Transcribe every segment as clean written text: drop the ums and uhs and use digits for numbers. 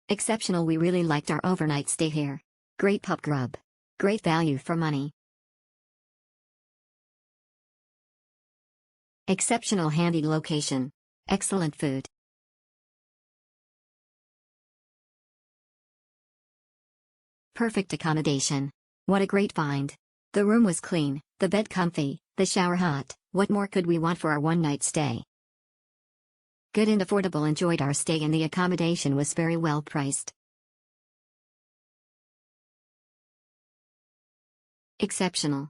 Exceptional. We really liked our overnight stay here. Great pub grub. Great value for money. Exceptional handy location. Excellent food. Perfect accommodation. What a great find. The room was clean, the bed comfy, the shower hot. What more could we want for our one-night stay? Good and affordable. Enjoyed our stay and the accommodation was very well priced. Exceptional.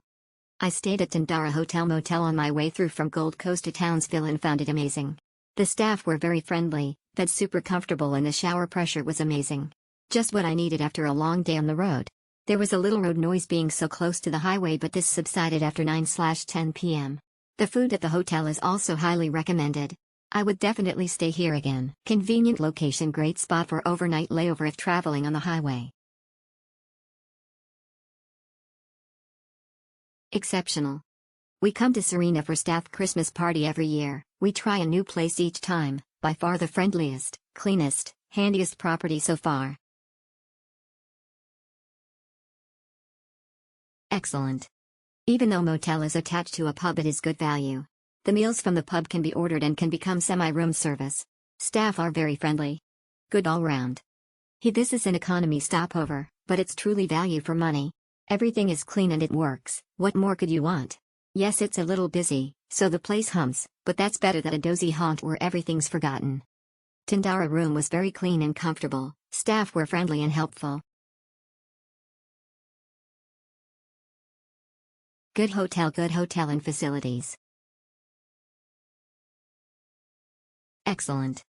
I stayed at Tandara Hotel Motel on my way through from Gold Coast to Townsville and found it amazing. The staff were very friendly, bed super comfortable and the shower pressure was amazing. Just what I needed after a long day on the road. There was a little road noise being so close to the highway, but this subsided after 9/10 p.m. The food at the hotel is also highly recommended. I would definitely stay here again. Convenient location. Great spot for overnight layover if traveling on the highway. Exceptional. We come to Serena for staff Christmas party every year. We try a new place each time. By far the friendliest, cleanest, handiest property so far. Excellent. Even though motel is attached to a pub, it is good value. The meals from the pub can be ordered and can become semi-room service. Staff are very friendly. Good all round. This is an economy stopover, but it's truly value for money. Everything is clean and it works. What more could you want? Yes, it's a little busy, so the place hums, but that's better than a dozy haunt where everything's forgotten. Tandara room was very clean and comfortable. Staff were friendly and helpful. Good hotel and facilities. Excellent.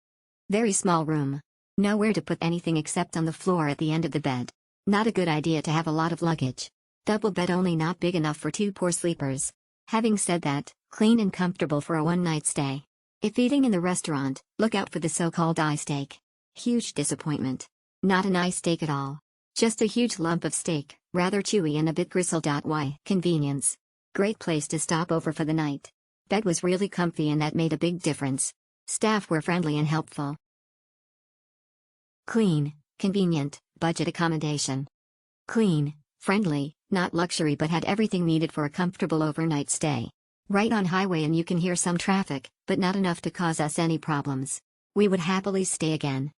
Very small room. Nowhere to put anything except on the floor at the end of the bed. Not a good idea to have a lot of luggage. Double bed only, not big enough for two poor sleepers. Having said that, clean and comfortable for a one-night stay. If eating in the restaurant, look out for the so-called eye steak. Huge disappointment. Not an eye steak at all. Just a huge lump of steak, rather chewy and a bit gristled. Why? Convenience. Great place to stop over for the night. Bed was really comfy and that made a big difference. Staff were friendly and helpful. Clean, convenient, budget accommodation. Clean, friendly, not luxury but had everything needed for a comfortable overnight stay. Right on highway and you can hear some traffic, but not enough to cause us any problems. We would happily stay again.